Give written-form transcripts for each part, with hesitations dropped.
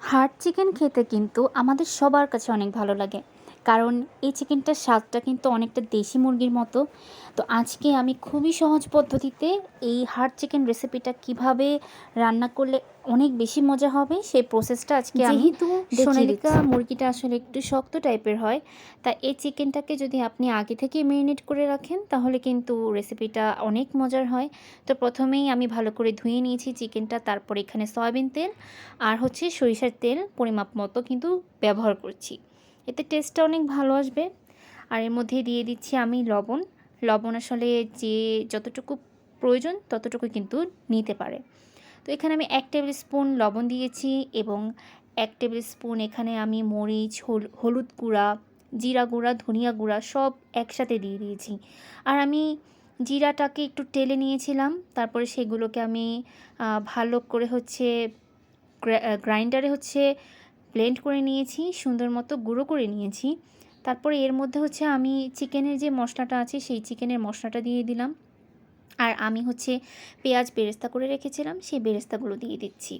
Hard chicken খেতে কিন্তু আমাদের সবার কাছে অনেক ভালো লাগে, কারণ এই চিকেনটার স্বাদটা কিন্তু অনেকটা দেশি মুরগির মতো। তো আজকে আমি খুবই সহজ পদ্ধতিতে এই হার্ড চিকেন রেসিপিটা কিভাবে রান্না করলে অনেক বেশি মজা হবে সেই প্রসেসটা আজকে আমি যেহেতু দেখিয়ে সোনালিকা দিচ্ছি। মুরগিটা আসলে একটু শক্ত টাইপের হয়, তা এই চিকেনটাকে যদি আপনি আগে থেকেই মেরিনেট করে রাখেন তাহলে কিন্তু রেসিপিটা অনেক মজার হয়। তো প্রথমেই আমি ভালো করে ধুয়ে নিয়েছি চিকেনটা, তারপর এখানে সয়াবিন তেল আর হচ্ছে সরিষার তেল পরিমাপ মতো কিন্তু ব্যবহার করছি, এতে টেস্টটা অনেক ভালো আসবে। আর এর মধ্যে দিয়ে দিচ্ছি আমি লবণ। লবণ আসলে যে যতটুকু প্রয়োজন ততটুকু কিন্তু নিতে পারে। তো এখানে আমি 1 টেবিল স্পুন লবণ দিয়েছি এবং 1 টেবিল স্পুন এখানে আমি মরিচ, হলুদ গুঁড়া, জিরা গুঁড়া, ধনিয়া গুঁড়া সব একসাথে দিয়ে দিয়েছি। আর আমি জিরাটাকে একটু টেলে নিয়েছিলাম, তারপরে সেগুলোকে আমি ভালো করে হচ্ছে গ্রাইন্ডারে হচ্ছে ব্লেন্ড করে নিয়েছি, সুন্দর মতো গুঁড়ো করে নিয়েছি। তারপরে এর মধ্যে হচ্ছে আমি চিকেনের যে মশলাটা আছে সেই চিকেনের মশলাটা দিয়ে দিলাম। আর আমি হচ্ছে পেঁয়াজ বেরেস্তা করে রেখেছিলাম, সেই বেরেস্তাগুলো দিয়ে দিচ্ছি।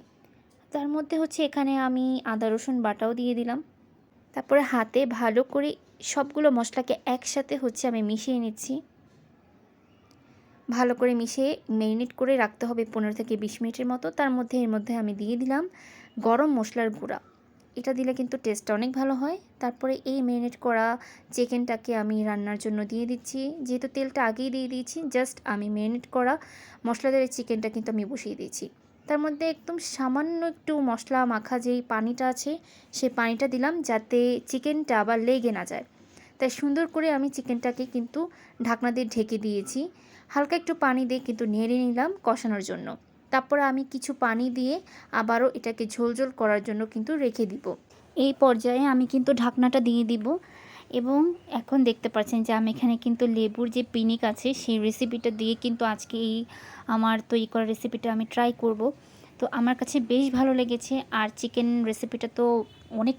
তার মধ্যে হচ্ছে এখানে আমি আদা রসুন বাটাও দিয়ে দিলাম। তারপরে হাতে ভালো করে সবগুলো মশলাকে একসাথে হচ্ছে আমি মিশিয়ে নিচ্ছি। ভালো করে মিশিয়ে ম্যারিনেট করে রাখতে হবে 15 থেকে 20 মিনিটের মতো। এর মধ্যে আমি দিয়ে দিলাম গরম মশলার গুঁড়া। এটা দিলে কিন্তু টেস্টটা অনেক ভালো হয়। তারপরে এই ম্যারিনেট করা চিকেনটাকে আমি রান্নার জন্য দিয়ে দিচ্ছি। যেহেতু তেলটা আগেই দিয়ে দিয়েছি, জাস্ট আমি ম্যারিনেট করা মশলাদার চিকেনটা কিন্তু আমি বসিয়ে দিয়েছি। তার মধ্যে একদম সামান্য একটু মশলা মাখা যেই পানিটা আছে সেই পানিটা দিলাম, যাতে চিকেনটা আবার লেগে না যায়। তাই সুন্দর করে আমি চিকেনটাকে কিন্তু ঢাকনা দিয়ে ঢেকে দিয়েছি। হালকা একটু পানি দিয়ে কিন্তু নেড়ে নিলাম কষানোর জন্য। তারপরে আমি কিছু পানি দিয়ে আবারও এটাকে ঝোল করার জন্য কিন্তু রেখে দিব। এই পর্যায়ে আমি কিন্তু ঢাকনাটা দিয়ে দিব এবং এখন দেখতে পাচ্ছেন যে আমি এখানে কিন্তু লেবুর যে পিনিক আছে সেই রেসিপিটা দিয়ে কিন্তু আজকে এই আমার তৈরি করা রেসিপিটা আমি ট্রাই করব। তো আমার কাছে বেশ ভালো লেগেছে, আর চিকেন রেসিপিটা তো অনেক